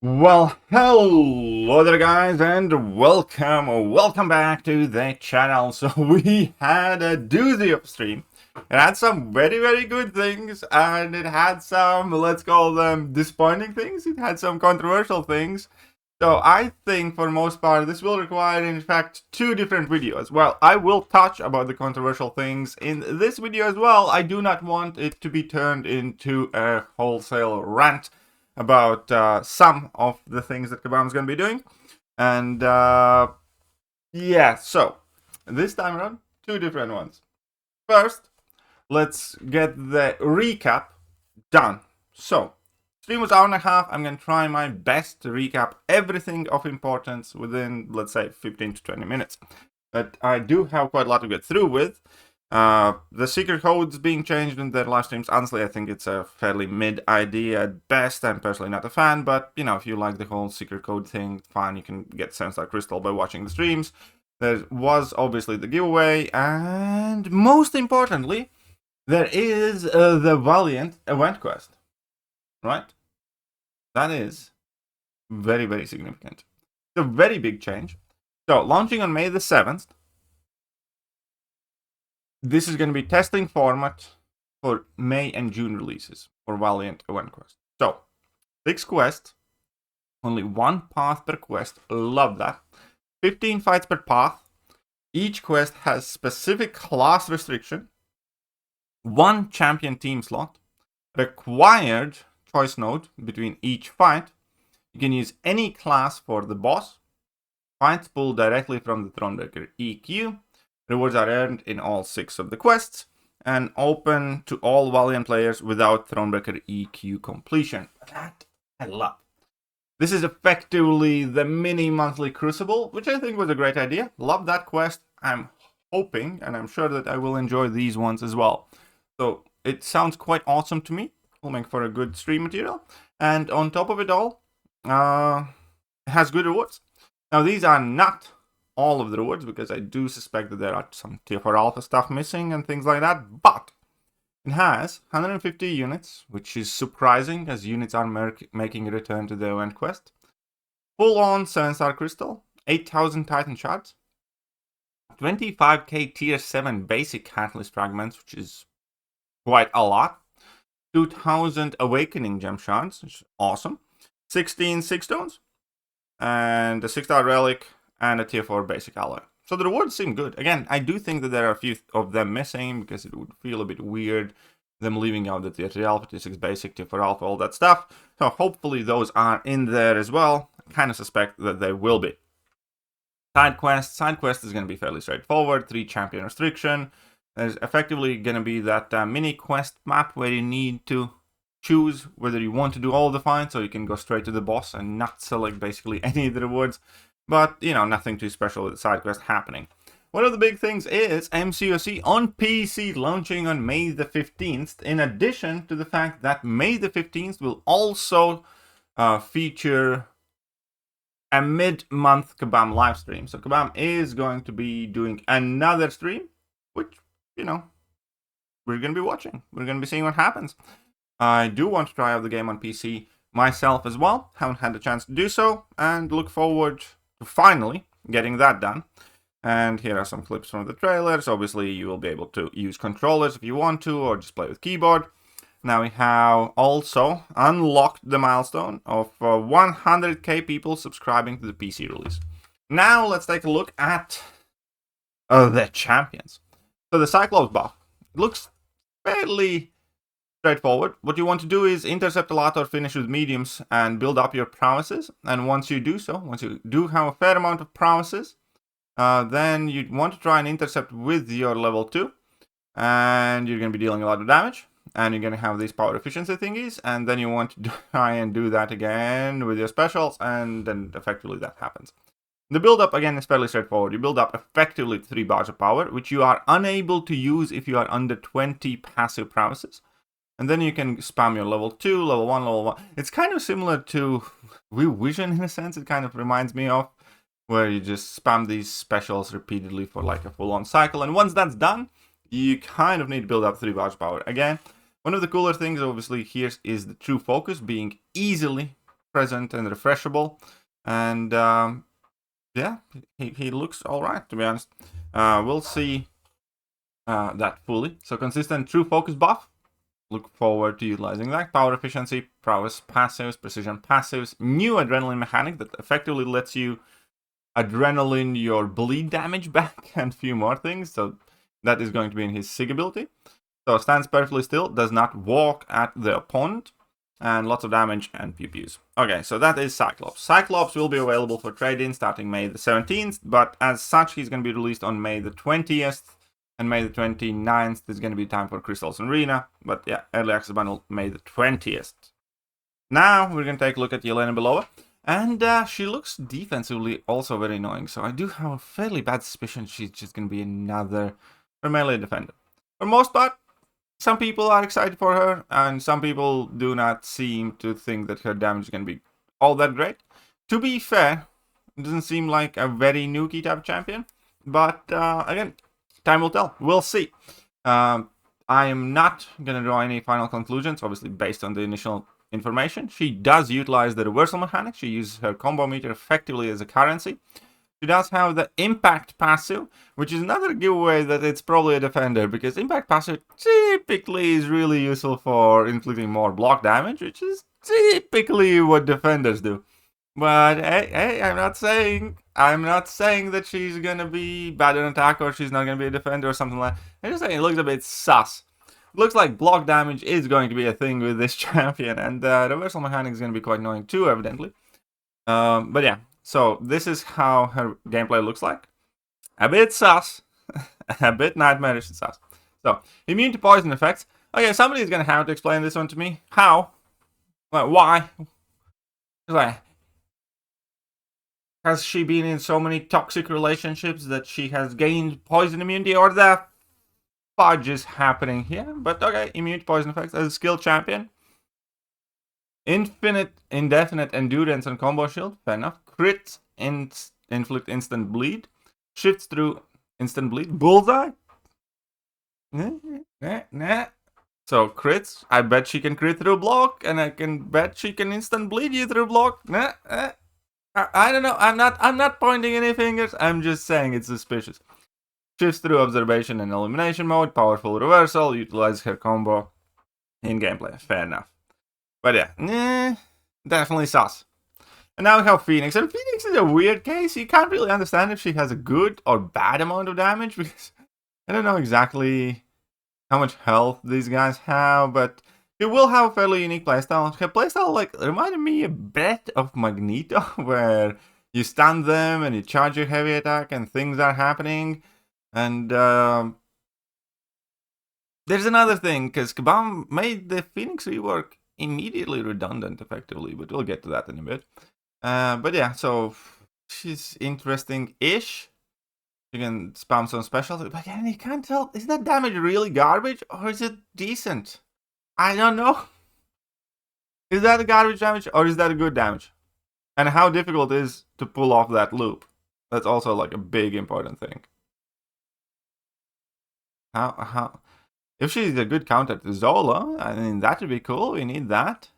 Well, hello there guys, and welcome back to the channel. So we had a doozy of stream. It had some very good things, and it had some, let's call them disappointing things. It had some controversial things. So I think for the most part this will require in fact two different videos. Well, I will touch about the controversial things in this video as well. I do not want it to be turned into a wholesale rant about some of the things that Kabam's going to be doing. And yeah, so this time around, two different ones. First, let's get the recap done. So, stream was an hour and a half. I'm going to try my best to recap everything of importance within, let's say, 15 to 20 minutes. But I do have quite a lot to get through with. The secret codes being changed in their live streams, honestly, I think it's a fairly mid idea at best. I'm personally not a fan, but, you know, if you like the whole secret code thing, fine, you can get Sensor Crystal by watching the streams. There was obviously the giveaway, and most importantly, there is the Valiant event quest, right? That is very significant. It's a very big change. So, launching on May the 7th, this is going to be testing format for May and June releases for Valiant event quest. So, 6 quests, only 1 path per quest, love that. 15 fights per path. Each quest has specific class restriction, 1 champion team slot, required choice node between each fight. You can use any class for the boss. Fights pulled directly from the Thronebreaker EQ. Rewards are earned in all 6 of the quests, and open to all Valiant players without Thronebreaker EQ completion. That I love. This is effectively the mini monthly Crucible, which I think was a great idea. Love that quest. I'm hoping, and I'm sure that I will enjoy these ones as well. So it sounds quite awesome to me. Will make for a good stream material. And on top of it all, it has good rewards. Now these are not all of the rewards, because I do suspect that there are some tier 4 alpha stuff missing and things like that, but it has 150 units, which is surprising as units are making a return to the event quest. Full on 7-star crystal, 8,000 titan shards, 25k tier 7 basic catalyst fragments, which is quite a lot, 2,000 awakening gem shards, which is awesome, 16 6 stones, and a 6-star relic, and a tier 4 basic alloy. So the rewards seem good. Again, I do think that there are a few of them missing, because it would feel a bit weird them leaving out the tier 3 alpha, tier 6 basic, tier 4 alpha, all that stuff. So hopefully those are in there as well. I kind of suspect that they will be. Side quest is going to be fairly straightforward. 3 champion restriction. There's effectively going to be that mini quest map where you need to choose whether you want to do all the fights, or you can go straight to the boss and not select basically any of the rewards. But, you know, nothing too special with the side quest happening. One of the big things is MCOC on PC launching on May the 15th, in addition to the fact that May the 15th will also feature a mid-month Kabam live stream. So Kabam is going to be doing another stream, which, you know, we're going to be watching. We're going to be seeing what happens. I do want to try out the game on PC myself as well. Haven't had the chance to do so, and look forward to finally getting that done. And here are some clips from the trailers. Obviously, you will be able to use controllers if you want to, or just play with keyboard. Now we have also unlocked the milestone of 100k people subscribing to the PC release. Now let's take a look at the champions. So the Cyclops buff looks fairly straightforward. What you want to do is intercept a lot or finish with mediums and build up your prowesses. And once you do so, once you do have a fair amount of prowesses, then you want to try and intercept with your level 2. And you're going to be dealing a lot of damage. And you're going to have these power efficiency thingies. And then you want to try and do that again with your specials. And then effectively that happens. The build up again is fairly straightforward. You build up effectively 3 bars of power, which you are unable to use if you are under 20 passive prowesses. And then you can spam your level 2, level 1, level 1. It's kind of similar to Vision in a sense. It kind of reminds me of, where you just spam these specials repeatedly for like a full-on cycle. And once that's done, you kind of need to build up 3 bars of power. Again, one of the cooler things obviously here is the true focus being easily present and refreshable. And yeah, he looks alright, to be honest. We'll see that fully. So consistent true focus buff. Look forward to utilizing that. Power efficiency, prowess passives, precision passives, new adrenaline mechanic that effectively lets you adrenaline your bleed damage back, and a few more things. So that is going to be in his SIG ability. So stands perfectly still, does not walk at the opponent, and lots of damage and pew-pews. Okay, so that is Cyclops. Cyclops will be available for trade-in starting May the 17th, but as such, he's going to be released on May the 20th, and May the 29th is going to be time for Crystals Arena, but yeah, early access bundle May the 20th. Now, we're going to take a look at Yelena Belova, and she looks defensively also very annoying, so I do have a fairly bad suspicion she's just going to be another melee defender. For the most part, some people are excited for her, and some people do not seem to think that her damage is going to be all that great. To be fair, it doesn't seem like a very nuky type of champion, but again, time will tell. We'll see. I am not going to draw any final conclusions, obviously based on the initial information. She does utilize the reversal mechanic. She uses her combo meter effectively as a currency. She does have the impact passive, which is another giveaway that it's probably a defender, because impact passive typically is really useful for inflicting more block damage, which is typically what defenders do. But hey, I'm not saying that she's gonna be bad in attack or she's not gonna be a defender or something like that. I'm just saying it looks a bit sus. It looks like block damage is going to be a thing with this champion, and the reversal mechanic is going to be quite annoying too, evidently. But yeah. So this is how her gameplay looks like. A bit sus. A bit nightmarish and sus. So, immune to poison effects. Okay, somebody's going to have to explain this one to me. How? Like, why? Like, has she been in so many toxic relationships that she has gained poison immunity? Or the fudge is happening here? But okay, immune to poison effects as a skilled champion. Indefinite endurance and combo shield. Fair enough. Crits inflict instant bleed. Shifts through instant bleed. Bullseye. Nah. So crits. I bet she can crit through block, and I can bet she can instant bleed you through block. I don't know. I'm not pointing any fingers. I'm just saying it's suspicious. Shifts through observation and elimination mode. Powerful reversal. Utilize her combo in gameplay. Fair enough. But yeah, definitely sus. And now we have Phoenix. And Phoenix is a weird case. You can't really understand if she has a good or bad amount of damage, because I don't know exactly how much health these guys have, but she will have a fairly unique playstyle. Her playstyle like reminded me a bit of Magneto, where you stun them and you charge your heavy attack and things are happening. And there's another thing, because Kabam made the Phoenix rework immediately redundant, effectively, but we'll get to that in a bit. But yeah, so she's interesting-ish. You can spam some specials, but again, you can't tell, is that damage really garbage, or is it decent? I don't know. Is that a garbage damage, or is that a good damage? And how difficult it is to pull off that loop? That's also like a big important thing. How? If she's a good counter to Zola, I mean, that would be cool. We need that.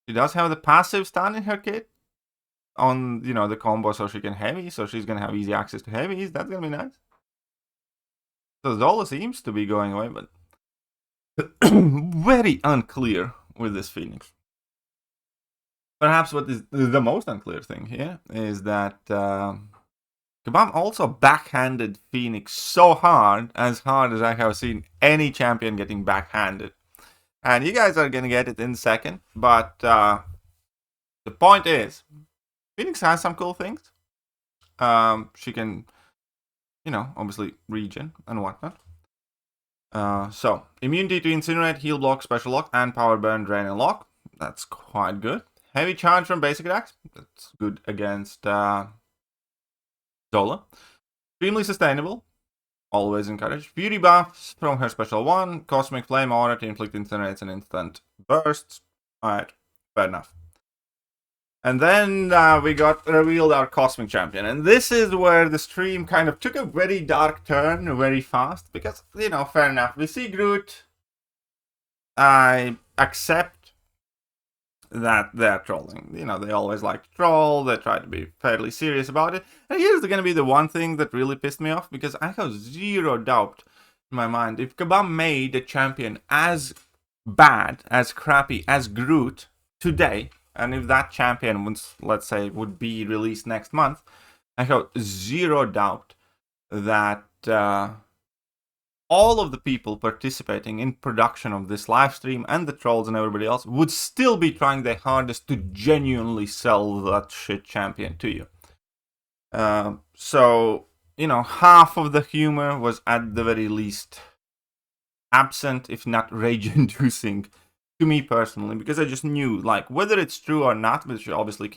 She does have the passive stun in her kit on, the combo, so she can heavy. So she's going to have easy access to heavies. That's going to be nice. So Zola seems to be going away, but very unclear with this Phoenix. Perhaps what is the most unclear thing here is that Kabam also backhanded Phoenix so hard as I have seen any champion getting backhanded. And you guys are going to get it in a second. But the point is, Phoenix has some cool things. She can, obviously regen and whatnot. So, immunity to incinerate, heal block, special lock, and power burn, drain, and lock. That's quite good. Heavy charge from basic attacks. That's good against Zola. Extremely sustainable. Always encouraged. Beauty buffs from her special one. Cosmic Flame Aura to inflict incinerates and instant bursts. Alright, fair enough. And then we got revealed our Cosmic Champion. And this is where the stream kind of took a very dark turn very fast. Because, fair enough. We see Groot. I accept that they're trolling. You know, they always like to troll, they try to be fairly serious about it. And here's going to be the one thing that really pissed me off, because I have zero doubt in my mind, if Kabam made a champion as bad, as crappy as Groot today, and if that champion was, let's say, would be released next month, I have zero doubt that all of the people participating in production of this live stream and the trolls and everybody else would still be trying their hardest to genuinely sell that shit champion to you. So, you know, half of the humor was at the very least absent, if not rage-inducing, to me personally, because I just knew, like, whether it's true or not, which obviously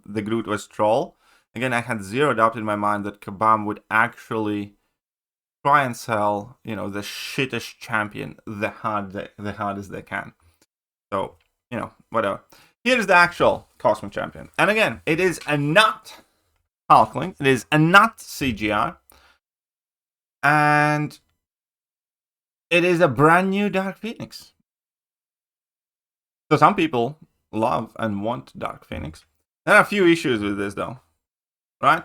the Groot was troll, again, I had zero doubt in my mind that Kabam would actually try and sell, you know, the shittest champion the hardest they can. So, you know, whatever. Here's the actual Cosmic Champion. And again, it is a not Hulkling. It is a not CGR. And it is a brand new Dark Phoenix. So some people love and want Dark Phoenix. There are a few issues with this, though. Right?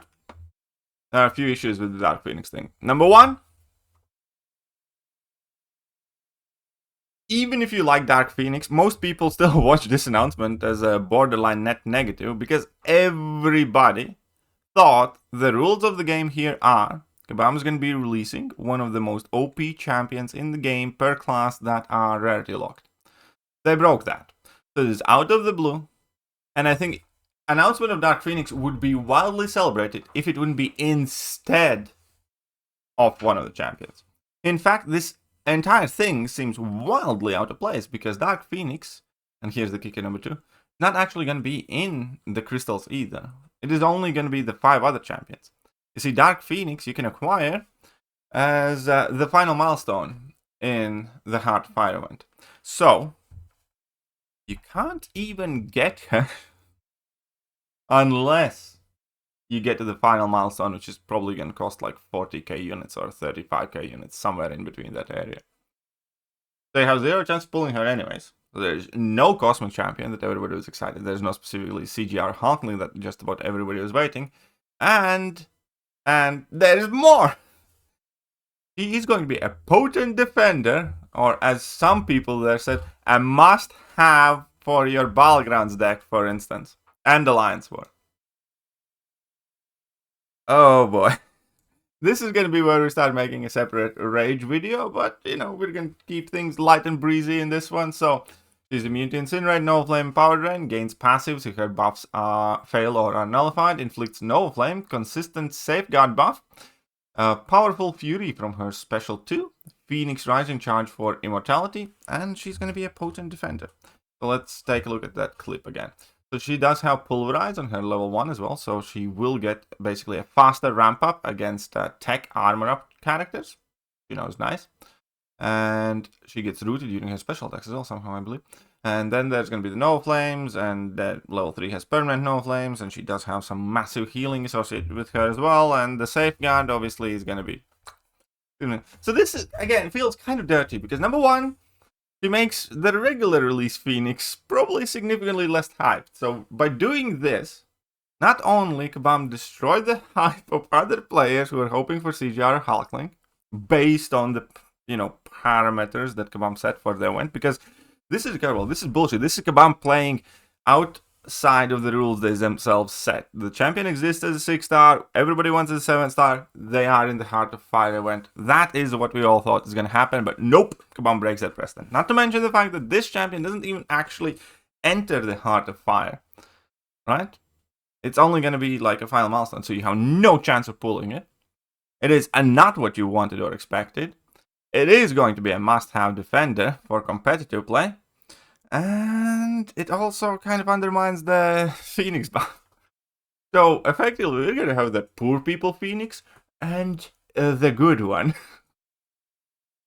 There are a few issues with the Dark Phoenix thing. Number one, even if you like Dark Phoenix, most people still watch this announcement as a borderline net negative, because everybody thought the rules of the game here are Kabam is going to be releasing one of the most OP champions in the game per class that are rarity locked. They broke that. So it is out of the blue, and I think announcement of Dark Phoenix would be wildly celebrated if it wouldn't be instead of one of the champions. In fact, this entire thing seems wildly out of place, because Dark Phoenix, and here's the kicker number 2, not actually going to be in the crystals either. It is only going to be the 5 other champions. You see, Dark Phoenix you can acquire as the final milestone in the Heart Fire event. So, you can't even get her unless you get to the final milestone, which is probably going to cost like 40k units or 35k units, somewhere in between that area. They have zero chance of pulling her anyways. There's no Cosmic Champion that everybody was excited. There's no specifically CGR Hulkling that just about everybody was waiting. And there's more! He is going to be a potent defender, or as some people there said, a must-have for your Battlegrounds deck, for instance. And Alliance War. Oh boy. This is going to be where we start making a separate rage video, but, you know, we're going to keep things light and breezy in this one. So, she's immune to Incinerate, Nova Flame, Power Drain, gains passives if her buffs fail or are nullified, inflicts Nova Flame, consistent Safeguard buff, Powerful Fury from her special 2, Phoenix Rising Charge for Immortality, and she's going to be a potent defender. So let's take a look at that clip again. So she does have Pulverize on her level 1 as well, so she will get basically a faster ramp up against tech armor up characters. You know, it's nice. And she gets rooted using her special attacks as well, somehow, I believe. And then there's going to be the Nova Flames, and level 3 has permanent Nova Flames, and she does have some massive healing associated with her as well. And the Safeguard, obviously, is going to be... So this, is, again, feels kind of dirty, because number 1, she makes the regular release Phoenix probably significantly less hyped. So by doing this, not only Kabam destroyed the hype of other players who are hoping for CGR Hulkling, based on the, you know, parameters that Kabam set for their event, because this is incredible. This is bullshit. This is Kabam playing outside of the rules they themselves set. The champion exists as a 6-star. Everybody wants a 7-star. They are in the Heart of Fire event. That is what we all thought is going to happen, but nope. Kabam breaks that precedent. Not to mention the fact that this champion doesn't even actually enter the Heart of Fire. Right? It's only going to be like a final milestone, so you have no chance of pulling it. It is not what you wanted or expected. It is going to be a must-have defender for competitive play. And it also kind of undermines the Phoenix buff. So, effectively, we're going to have the poor people Phoenix and the good one.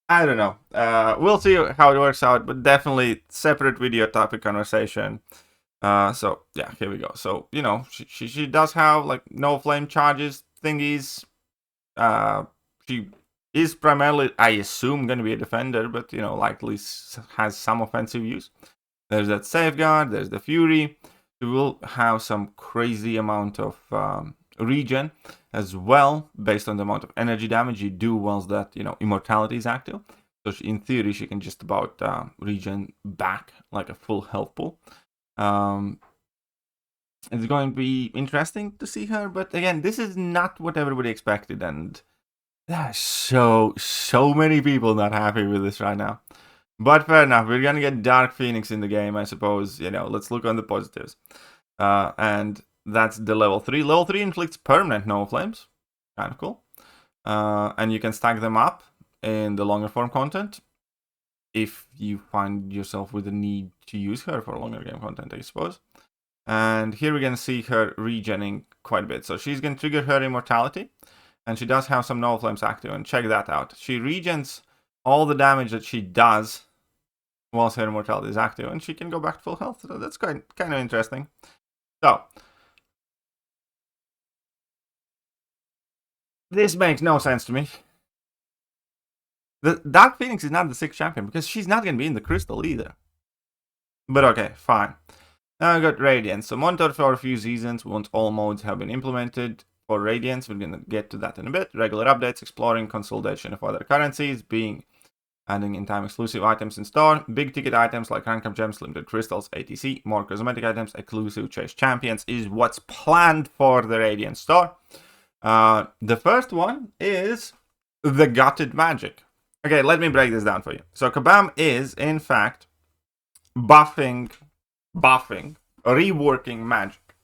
I don't know. We'll see how it works out, but definitely separate video topic conversation. So, yeah, here we go. So, you know, she does have, like, no flame charges thingies. She is primarily, I assume, going to be a defender, but, you know, likely has some offensive use. There's that Safeguard, there's the Fury. We will have some crazy amount of regen as well, based on the amount of energy damage you do once that, Immortality is active. So in theory, she can just about regen back like a full health pool. It's going to be interesting to see her, but again, this is not what everybody expected, and there's so many people not happy with this right now. But fair enough, we're gonna get Dark Phoenix in the game, I suppose. Let's look on the positives. And that's the level 3. Level 3 inflicts permanent Nova Flames. Kind of cool. And you can stack them up in the longer form content if you find yourself with the need to use her for longer game content, I suppose. And here we're going to see her regening quite a bit. So she's going to trigger her Immortality. And she does have some Nova Flames active. And check that out. She regens all the damage that she does whilst her Immortality is active. And she can go back to full health. So that's kind of interesting. So this makes no sense to me. The Dark Phoenix is not the 6th champion because she's not going to be in the Crystal either. But okay, fine. Now I got Radiance. So monitor for a few seasons once all modes have been implemented. For Radiance, we're going to get to that in a bit. Regular updates, exploring, consolidation of other currencies, adding in-time exclusive items in store, big ticket items like rank up gems, limited crystals, ATC, more cosmetic items, exclusive chase champions is what's planned for the Radiance store. The first one is the Gutted Magic. Okay, let me break this down for you. So Kabam is, in fact, buffing, reworking Magic,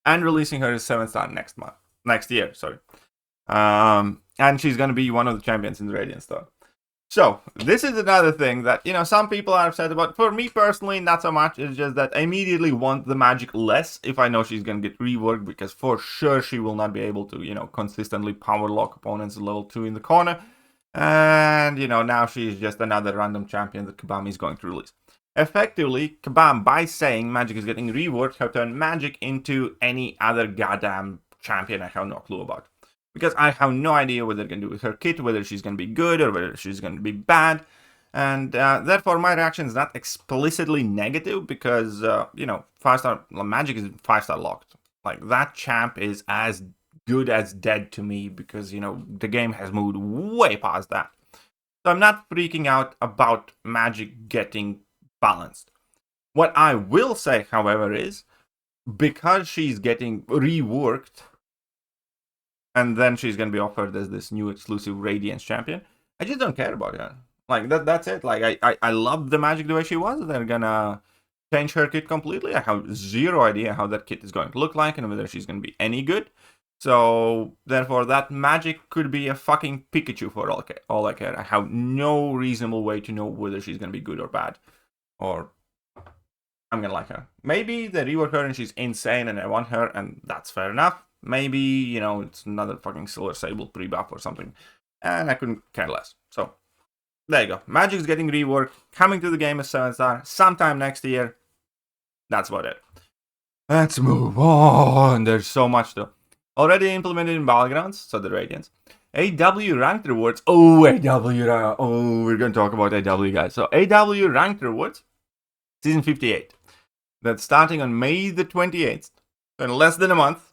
and releasing her as 7-star next year. And she's going to be one of the champions in the Radiant store. So this is another thing that, some people are upset about. For me personally, not so much. It's just that I immediately want the Magic less if I know she's going to get reworked, because for sure she will not be able to, consistently power lock opponents at level 2 in the corner. And, now she's just another random champion that Kabam is going to release. Effectively, Kabam, by saying Magic is getting reworked, have turned Magic into any other goddamn champion I have no clue about. Because I have no idea what they're going to do with her kit, whether she's going to be good or whether she's going to be bad. And therefore, my reaction is not explicitly negative because, 5-star Magic is 5-star locked. Like, that champ is as good as dead to me because, the game has moved way past that. So I'm not freaking out about Magic getting balanced. What I will say, however, is because she's getting reworked and then she's going to be offered as this new exclusive Radiance champion, I just don't care about her. Like, that's it. Like, I love the Magic the way she was. They're going to change her kit completely. I have zero idea how that kit is going to look like and whether she's going to be any good. So, therefore, that Magic could be a fucking Pikachu for all I care. I have no reasonable way to know whether she's going to be good or bad. Or I'm going to like her. Maybe they rework her and she's insane and I want her, and that's fair enough. Maybe, it's another fucking Silver Sable pre-buff or something. And I couldn't care less. So, there you go. Magic's getting reworked. Coming to the game as 7-star sometime next year. That's about it. Let's move on. There's so much though. Already implemented in Battlegrounds, so the Radiance. AW ranked rewards. Oh, AW. Oh, we're going to talk about AW, guys. So, AW ranked rewards. Season 58. That's starting on May the 28th. So, in less than a month,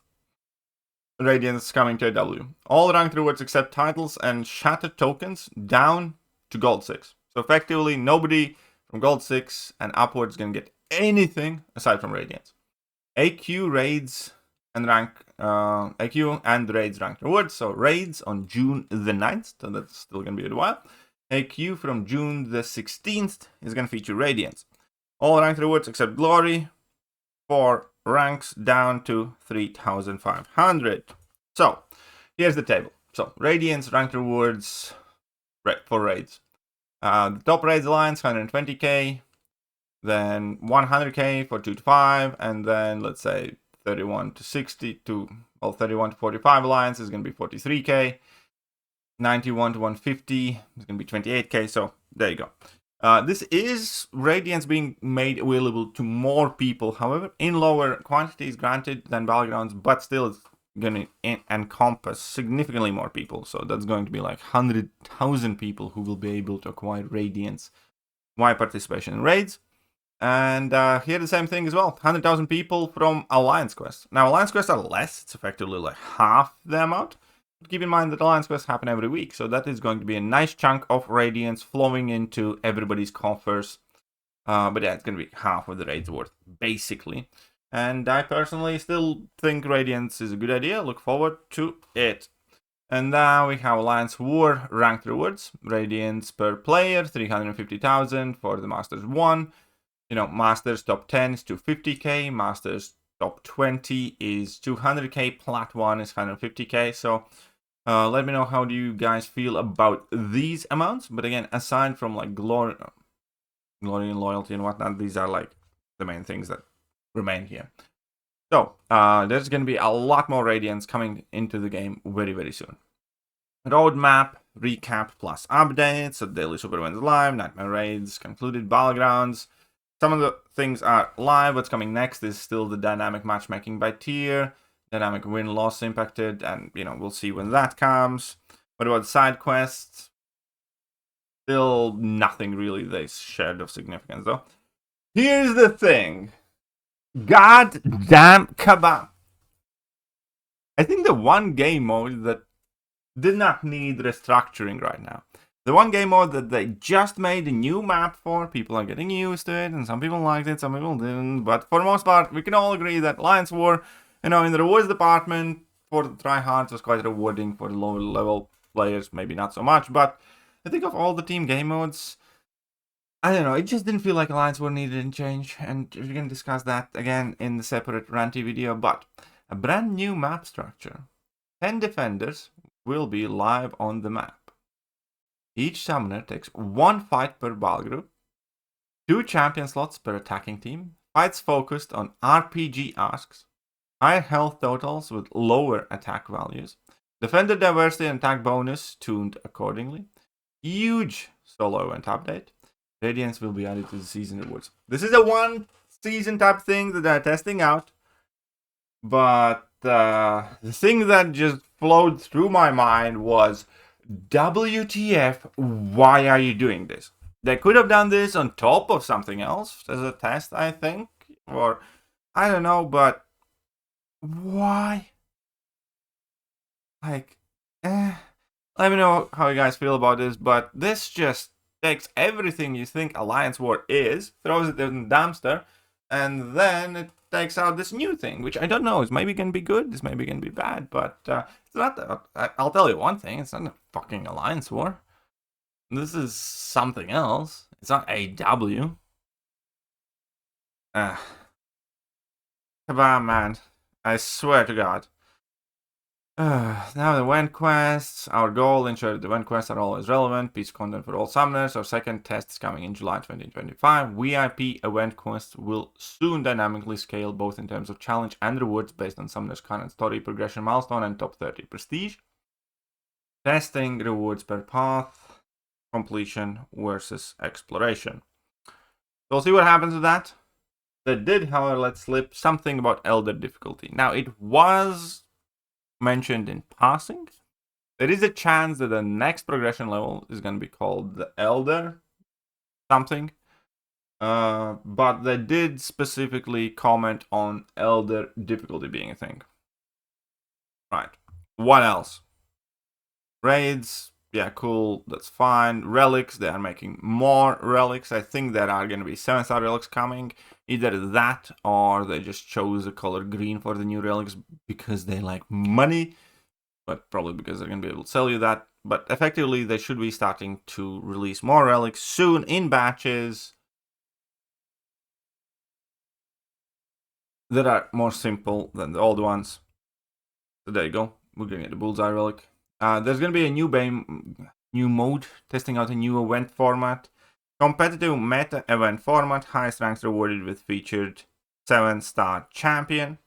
Radiance coming to AW. All ranked rewards except titles and shattered tokens down to Gold 6. So, effectively, nobody from Gold 6 and upwards is going to get anything aside from Radiance. AQ raids and AQ and raids ranked rewards. So raids on June the 9th, so that's still going to be a while. AQ from June the 16th is going to feature Radiance. All ranked rewards except Glory for ranks down to 3,500. So here's the table. So Radiance ranked rewards for raids. The top raids alliance 120k, then 100k for 2 to 5, and then let's say 31 to 60 to 31 to 45 alliance is going to be 43k. 91 to 150 is going to be 28k. So there you go. This is Radiance being made available to more people, however, in lower quantities granted than Battlegrounds, but still it's going to encompass significantly more people. So that's going to be like 100,000 people who will be able to acquire Radiance via participation in raids. And here the same thing as well. 100,000 people from Alliance Quest. Now, Alliance Quests are less. It's effectively like half the amount. But keep in mind that Alliance Quests happen every week. So that is going to be a nice chunk of Radiance flowing into everybody's coffers. But yeah, it's going to be half of the raid's worth, basically. And I personally still think Radiance is a good idea. Look forward to it. And now we have Alliance War ranked rewards. Radiance per player, 350,000 for the Masters 1. You know, Masters top 10 is 250k. Masters top 20 is 200k. Plat 1 is 150k. So let me know how do you guys feel about these amounts. But again, aside from like glory and loyalty and whatnot, these are like the main things that remain here. So there's going to be a lot more Radiance coming into the game very, very soon. Roadmap, recap plus updates, so daily super events live, nightmare raids, concluded battlegrounds. Some of the things are live. What's coming next is still the dynamic matchmaking by tier, dynamic win-loss impacted, and you know, we'll see when that comes. What about side quests? Still nothing really they shared of significance though. Here's the thing. God damn Kabam. I think the one game mode that did not need restructuring right now. The one game mode that they just made a new map for, people are getting used to it, and some people liked it, some people didn't. But for the most part, we can all agree that Alliance War, you know, in the rewards department, for the tryhards was quite rewarding. For the lower level players, maybe not so much. But I think of all the team game modes, I don't know, it just didn't feel like Alliance War needed a change, and we're going to discuss that again in the separate ranty video, but a brand new map structure. 10 defenders will be live on the map. Each summoner takes 1 fight per battle group, 2 champion slots per attacking team, fights focused on RPG asks, higher health totals with lower attack values, defender diversity and attack bonus tuned accordingly, huge solo event update. Radiance will be added to the season rewards. This is a one season type thing that they're testing out. But the thing that just flowed through my mind was, WTF, why are you doing this? They could have done this on top of something else as a test, I think. Or, I don't know, but why? Like, let me know how you guys feel about this, but this just takes everything you think Alliance War is, throws it in the dumpster, and then it takes out this new thing, which I don't know, is maybe gonna be good, it's maybe gonna be bad, but it's not. I'll tell you one thing, it's not a fucking Alliance War. This is something else. It's not AW. Come on, man. I swear to God. Now the event quests. Our goal, ensure that the event quests are always relevant. Piece of content for all summoners. Our second test is coming in July 2025. VIP event quests will soon dynamically scale both in terms of challenge and rewards based on summoners' current story progression milestone and top 30 prestige. Testing rewards per path, completion versus exploration. So we'll see what happens with that. They did, however, let slip something about Elder difficulty. Now it was mentioned in passing. There is a chance that the next progression level is going to be called the Elder something. But they did specifically comment on Elder difficulty being a thing. Right. What else? Raids. Yeah, cool. That's fine. Relics. They are making more relics. I think there are going to be 7-star relics coming. Either that or they just chose the color green for the new relics because they like money. But probably because they're going to be able to sell you that. But effectively, they should be starting to release more relics soon in batches that are more simple than the old ones. So there you go. We're going to get the Bullseye relic. There's going to be a new mode, testing out a new event format. Competitive meta event format, highest ranks rewarded with featured 7-star champion.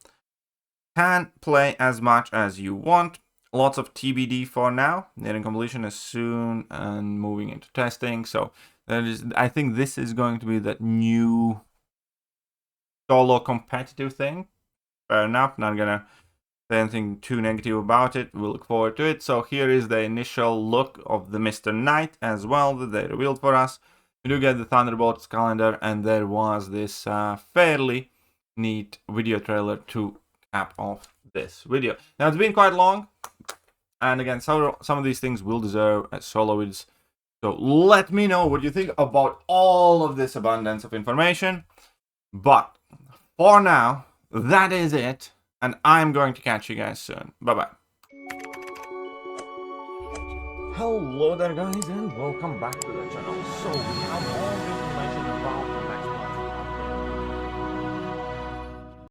Can play as much as you want. Lots of TBD for now. Nearing completion is soon and moving into testing. So I think this is going to be that new solo competitive thing. Fair enough. Not gonna say anything too negative about it. We'll look forward to it. So here is the initial look of the Mr. Knight as well that they revealed for us. We do get the Thunderbolts calendar, and there was this fairly neat video trailer to cap off this video. Now, it's been quite long, and again, some of these things will deserve solo videos. So let me know what you think about all of this abundance of information. But for now, that is it, and I'm going to catch you guys soon. Bye-bye. Hello there, guys, and welcome back to the channel. So we have all the information about